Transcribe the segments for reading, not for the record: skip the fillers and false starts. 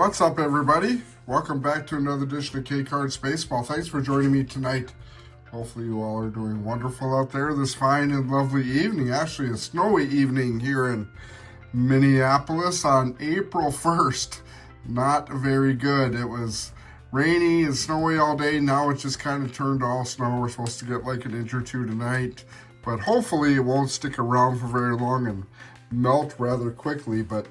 What's up, everybody? Welcome back to another edition of K-Cards Baseball. Thanks for joining me tonight. Hopefully you all are doing wonderful out there this fine and lovely evening. Actually, a snowy evening here in Minneapolis on April 1st. Not very good. It was rainy and snowy all day. Now it's just kind of turned to all snow. We're supposed to get like an inch or two tonight. But hopefully it won't stick around for very long and melt rather quickly. But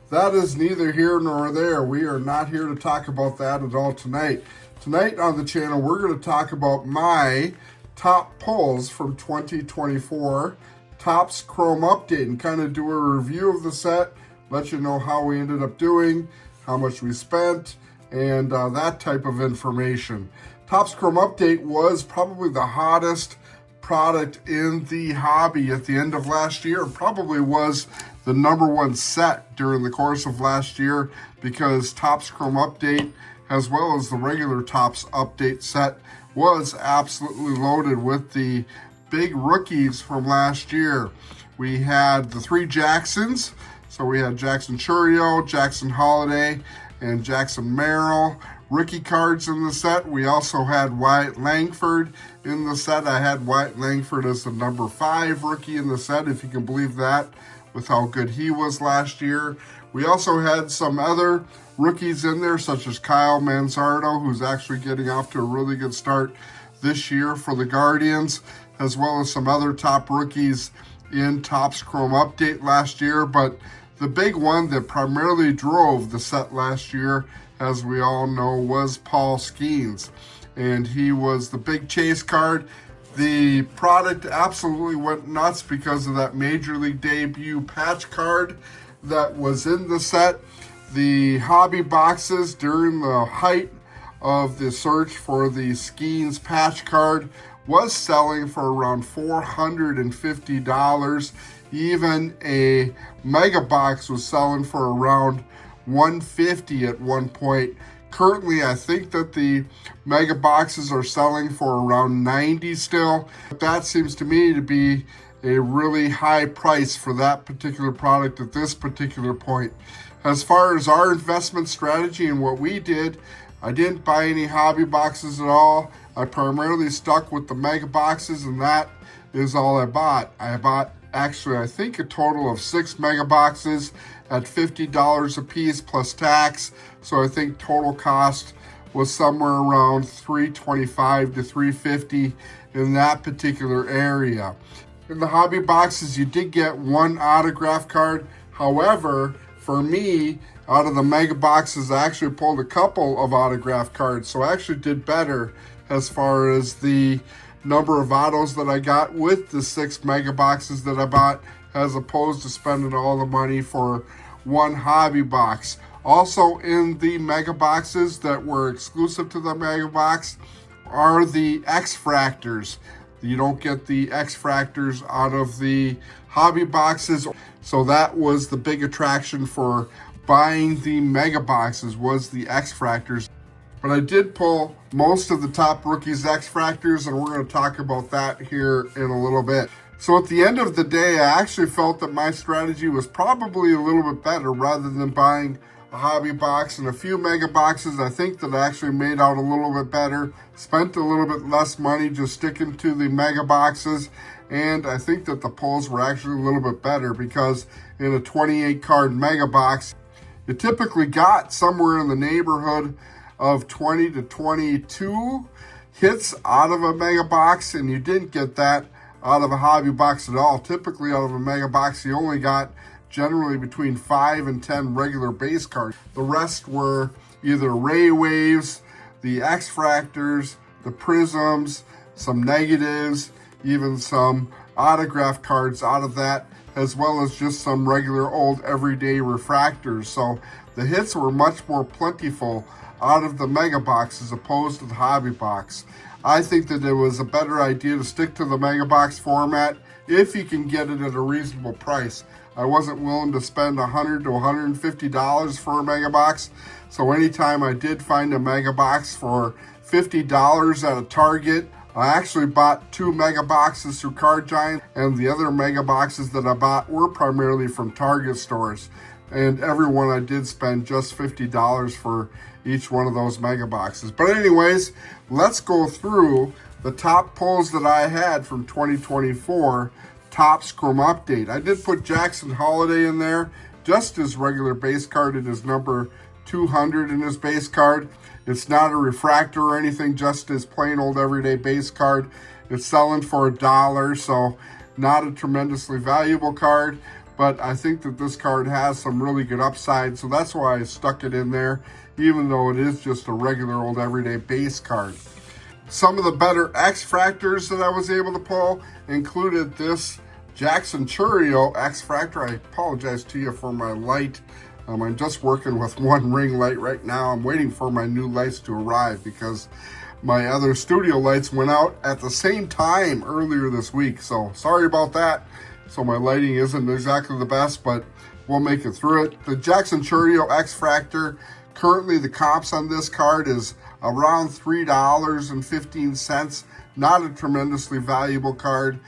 that is neither here nor there. We are not here to talk about that at all tonight. Tonight on the channel, we're going to talk about my top pulls from 2024 Topps Chrome Update and kind of do a review of the set, let you know how we ended up doing, how much we spent, and that type of information. Topps Chrome Update was probably the hottest product in the hobby at the end of last year. It probably was the #1 set during the course of last year because Topps Chrome Update, as well as the regular Topps Update set, was absolutely loaded with the big rookies from last year. We had the 3 Jacksons. So we had Jackson Chourio, Jackson Holiday, and Jackson Merrill rookie cards in the set. We also had Wyatt Langford in the set. I had Wyatt Langford as the #5 rookie in the set, if you can believe that, with how good he was last year. We also had some other rookies in there, such as Kyle Manzardo, who's actually getting off to a really good start this year for the Guardians, as well as some other top rookies in Topps Chrome Update last year. But the big one that primarily drove the set last year, as we all know, was Paul Skenes. And he was the big chase card. The product absolutely went nuts because of that Major League debut patch card that was in the set. The hobby boxes during the height of the search for the Skenes patch card was selling for around $450. Even a mega box was selling for around $150 at one point. Currently, I think that the mega boxes are selling for around $90 still. That seems to me to be a really high price for that particular product at this particular point. As far as our investment strategy and what we did, I didn't buy any hobby boxes at all. I primarily stuck with the mega boxes, and that is all I bought. I bought actually, I think, a total of 6 mega boxes at $50 a piece plus tax. So I think total cost was somewhere around $325 to $350 in that particular area. In the hobby boxes, you did get 1 autograph card. However, for me, out of the mega boxes, I actually pulled a couple of autograph cards. So I actually did better as far as the number of autos that I got with the 6 mega boxes that I bought, as opposed to spending all the money for 1 hobby box. Also in the mega boxes that were exclusive to the mega box are the X-Fractors. You don't get the X-Fractors out of the hobby boxes. So that was the big attraction for buying the mega boxes, was the X-Fractors. But I did pull most of the top rookies X-Fractors, and we're going to talk about that here in a little bit. So at the end of the day, I actually felt that my strategy was probably a little bit better rather than buying a hobby box and a few mega boxes. I think that I actually made out a little bit better, spent a little bit less money just sticking to the mega boxes, and I think that the pulls were actually a little bit better because in a 28 card mega box, you typically got somewhere in the neighborhood of 20 to 22 hits out of a mega box, and you didn't get that out of a hobby box at all. Typically out of a mega box, you only got generally between 5 and 10 regular base cards. The rest were either ray waves, the X-Fractors, the prisms, some negatives, even some autograph cards out of that, as well as just some regular old everyday refractors. So the hits were much more plentiful out of the mega box as opposed to the hobby box. I think that it was a better idea to stick to the mega box format if you can get it at a reasonable price. I wasn't willing to spend $100 to $150 for a mega box. So anytime I did find a mega box for $50 at a Target, I actually bought 2 mega boxes through Card Giant, and the other mega boxes that I bought were primarily from Target stores. And everyone I did spend just $50 for each one of those mega boxes. But anyways, let's go through the top pulls that I had from 2024 Top Scrum Update. I did put Jackson Holiday in there, just his regular base card. It is number 200 in his base card. It's not a refractor or anything, just his plain old everyday base card. It's selling for $1, so not a tremendously valuable card, but I think that this card has some really good upside, so that's why I stuck it in there, even though it is just a regular old everyday base card. Some of the better X-Fractors that I was able to pull included this Jackson Chourio X-Fractor. I apologize to you for my light. I'm just working with one ring light right now. I'm waiting for my new lights to arrive because my other studio lights went out at the same time earlier this week. So sorry about that. So my lighting isn't exactly the best, but we'll make it through it. The Jackson Chourio X-Fractor, currently the comps on this card is around $3.15. Not a tremendously valuable card.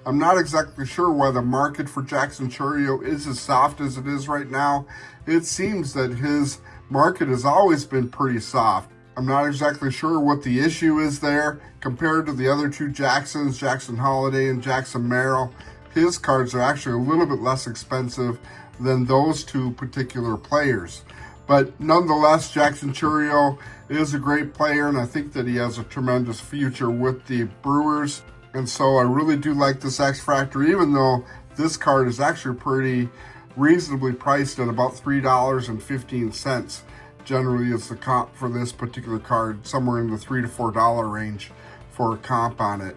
I'm not exactly sure why the market for Jackson Chourio is as soft as it is right now. It seems that his market has always been pretty soft. I'm not exactly sure what the issue is there. Compared to the other two Jacksons, Jackson Holiday and Jackson Merrill, his cards are actually a little bit less expensive than those two particular players. But nonetheless, Jackson Chourio is a great player, and I think that he has a tremendous future with the Brewers. And so I really do like this X-Fractor, even though this card is actually pretty reasonably priced at about $3.15. Generally, is the comp for this particular card, somewhere in the $3 to $4 range for a comp on it.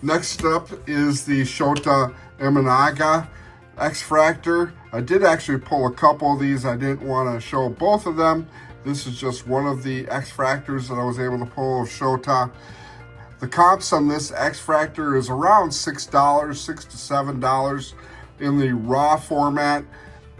Next up is the Shota Imanaga X-Fractor. I did actually pull a couple of these. I didn't want to show both of them. This is just one of the X-Fractors that I was able to pull of Shota. The comps on this X-Fractor is around $6, $6 to $7 in the raw format.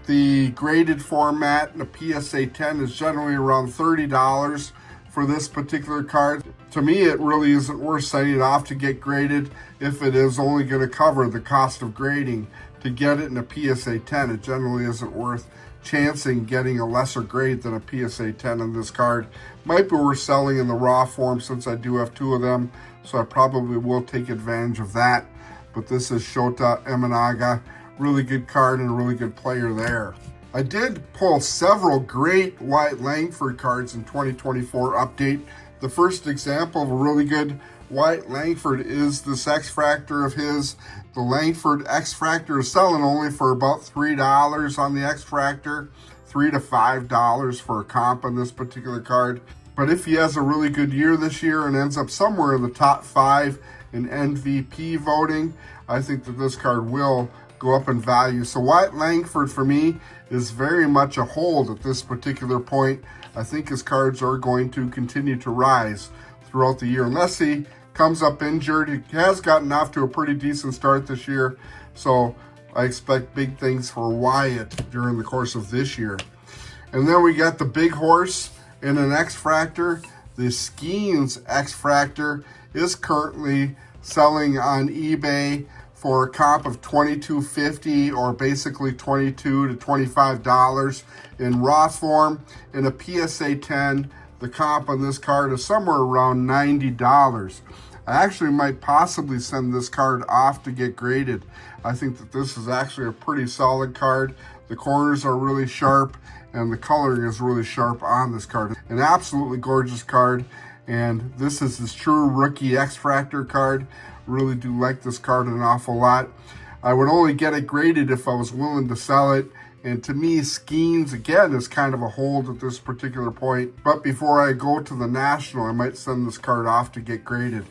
The graded format in a PSA 10 is generally around $30 for this particular card. To me, it really isn't worth sending it off to get graded if it is only going to cover the cost of grading. To get it in a PSA 10, it generally isn't worth chancing getting a lesser grade than a PSA 10 on this card. Might be worth selling in the raw form since I do have two of them, so I probably will take advantage of that. But this is Shota Imanaga. Really good card and a really good player there. I did pull several great White Langford cards in 2024 update. The first example of a really good White Langford is this X-Fractor of his. The Langford X-Fractor is selling only for about $3 on the X-Fractor, $3 to $5 for a comp on this particular card. But if he has a really good year this year and ends up somewhere in the top 5 in MVP voting, I think that this card will go up in value. So White Langford for me is very much a hold at this particular point. I think his cards are going to continue to rise throughout the year unless he comes up injured. He has gotten off to a pretty decent start this year, so I expect big things for Wyatt during the course of this year. And then we got the big horse in an X-Fractor. The Skenes X-Fractor is currently selling on eBay for a comp of $22.50 or basically $22 to $25 in raw form. In a PSA 10, the comp on this card is somewhere around $90. I actually might possibly send this card off to get graded. I think that this is actually a pretty solid card. The corners are really sharp and the coloring is really sharp on this card. An absolutely gorgeous card, and this is his true rookie X-Fractor card. Really do like this card an awful lot. I would only get it graded if I was willing to sell it. And to me, Skenes, again, is kind of a hold at this particular point. But before I go to the National, I might send this card off to get graded.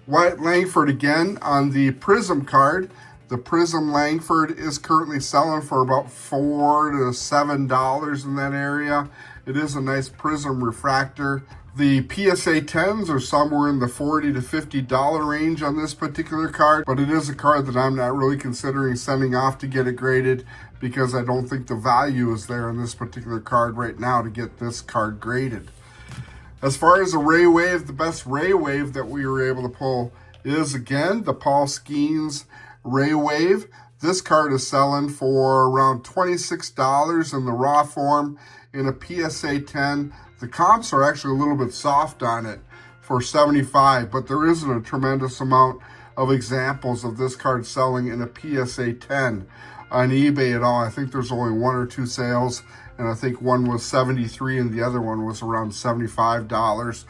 White Langford again on the Prism card. The Prism Langford is currently selling for about $4 to $7 in that area. It is a nice Prism refractor. The PSA 10s are somewhere in the $40 to $50 range on this particular card, but it is a card that I'm not really considering sending off to get it graded because I don't think the value is there in this particular card right now to get this card graded. As far as a Ray Wave, the best Ray Wave that we were able to pull is, again, the Paul Skenes Ray Wave. This card is selling for around $26 in the raw form in a PSA 10. The comps are actually a little bit soft on it for $75, but there isn't a tremendous amount of examples of this card selling in a PSA 10 on eBay at all. I think there's only 1 or 2 sales, and I think one was $73 and the other one was around $75,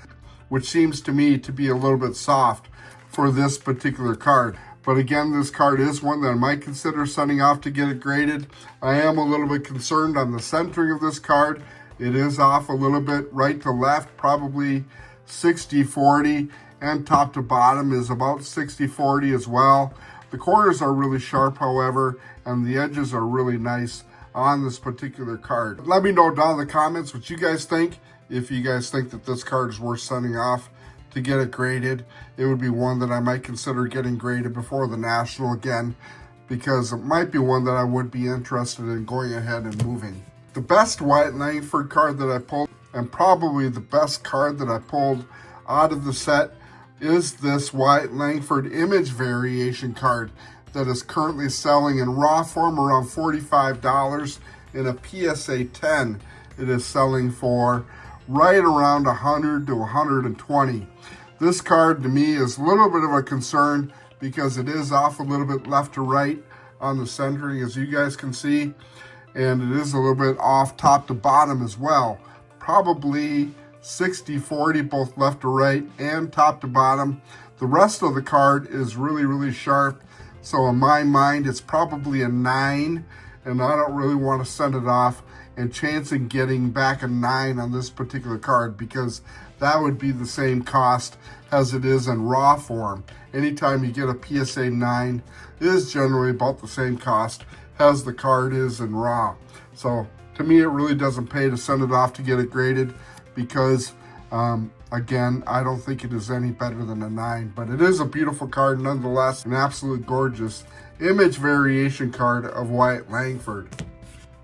which seems to me to be a little bit soft for this particular card. But again, this card is one that I might consider sending off to get it graded. I am a little bit concerned on the centering of this card. It is off a little bit right to left, probably 60-40, and top to bottom is about 60-40 as well. The corners are really sharp, however, and the edges are really nice on this particular card. Let me know down in the comments what you guys think. If you guys think that this card is worth sending off to get it graded, it would be one that I might consider getting graded before the National again, because it might be one that I would be interested in going ahead and moving. The best Wyatt Langford card that I pulled, and probably the best card that I pulled out of the set, is this Wyatt Langford image variation card that is currently selling in raw form around $45. In a PSA 10, it is selling for right around $100 to $120. This card to me is a little bit of a concern because it is off a little bit left to right on the centering, as you guys can see, and it is a little bit off top to bottom as well. Probably 60-40 both left to right and top to bottom. The rest of the card is really sharp, so in my mind it's probably a 9, and I don't really want to send it off and chancing getting back a 9 on this particular card, because that would be the same cost as it is in raw form. Anytime you get a PSA 9, it is generally about the same cost as the card is in raw. So to me, it really doesn't pay to send it off to get it graded, because again, I don't think it is any better than a 9, but it is a beautiful card nonetheless, an absolute gorgeous image variation card of Wyatt Langford.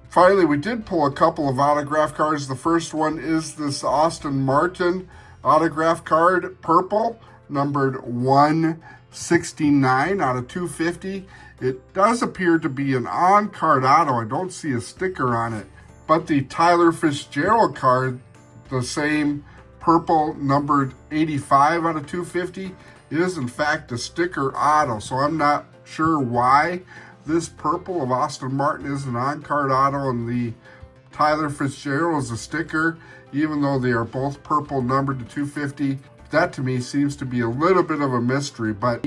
Finally, we did pull a couple of autograph cards. The first one is this Aston Martin autograph card, purple, numbered 169 out of 250. It does appear to be an on-card auto. I don't see a sticker on it. But the Tyler Fitzgerald card, the same purple, numbered 85 out of 250, is in fact a sticker auto. So I'm not sure why this purple of Aston Martin is an on-card auto and the Tyler Fitzgerald is a sticker, even though they are both purple, numbered to 250. That to me seems to be a little bit of a mystery, but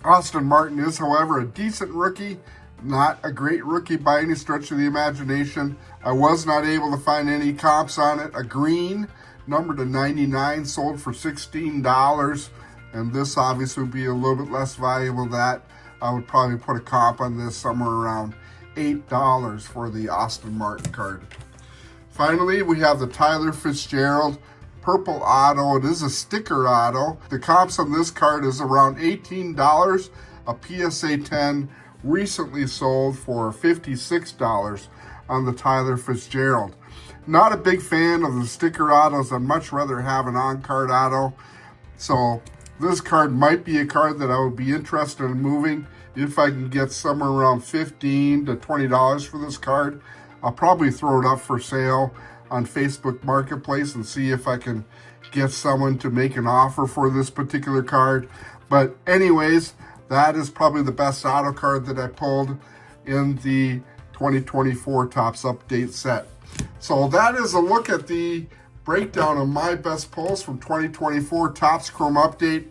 Aston Martin is, however, a decent rookie, not a great rookie by any stretch of the imagination. I was not able to find any comps on it. A green, numbered to 99, sold for $16, and this obviously would be a little bit less valuable than that. I would probably put a comp on this somewhere around $8 for the Aston Martin card. Finally, we have the Tyler Fitzgerald purple auto. It is a sticker auto. The comps on this card is around $18. A PSA 10 recently sold for $56 on the Tyler Fitzgerald. Not a big fan of the sticker autos. I'd much rather have an on-card auto. So this card might be a card that I would be interested in moving if I can get somewhere around $15 to $20 for this card. I'll probably throw it up for sale on Facebook Marketplace and see if I can get someone to make an offer for this particular card. But anyways, that is probably the best auto card that I pulled in the 2024 Topps Update set. So that is a look at the breakdown of my best pulls from 2024 Topps Chrome Update.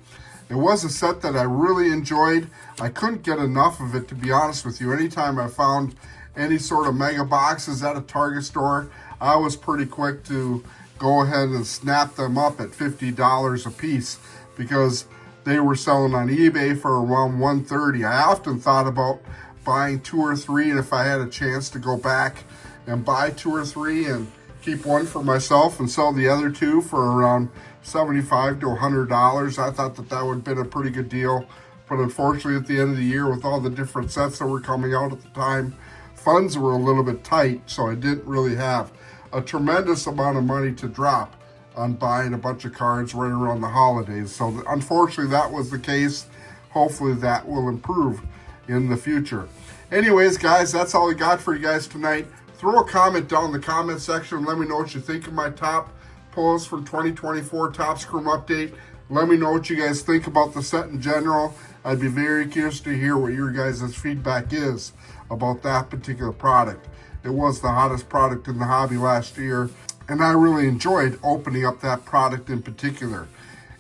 It was a set that I really enjoyed. I couldn't get enough of it, to be honest with you. Anytime I found any sort of mega boxes at a Target store, I was pretty quick to go ahead and snap them up at $50 a piece, because they were selling on eBay for around $130. I often thought about buying 2 or 3, and if I had a chance to go back and buy 2 or 3 and keep one for myself and sell the other 2 for around $75 to $100, I thought that that would have been a pretty good deal. But unfortunately, at the end of the year, with all the different sets that were coming out at the time, funds were a little bit tight, so I didn't really have a tremendous amount of money to drop on buying a bunch of cards right around the holidays. So unfortunately, that was the case. Hopefully that will improve in the future. Anyways, guys, that's all I got for you guys tonight. Throw a comment down in the comment section and let me know what you think of my top pulls for 2024 Top Scrum Update. Let me know what you guys think about the set in general. I'd be very curious to hear what your guys' feedback is about that particular product. It was the hottest product in the hobby last year, and I really enjoyed opening up that product in particular.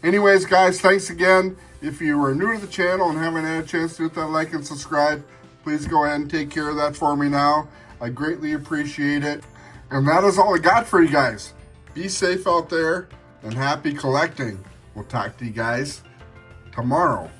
Anyways, guys, thanks again. If you are new to the channel and haven't had a chance to hit that like and subscribe, please go ahead and take care of that for me now. I greatly appreciate it. And that is all I got for you guys. Be safe out there and happy collecting. We'll talk to you guys tomorrow.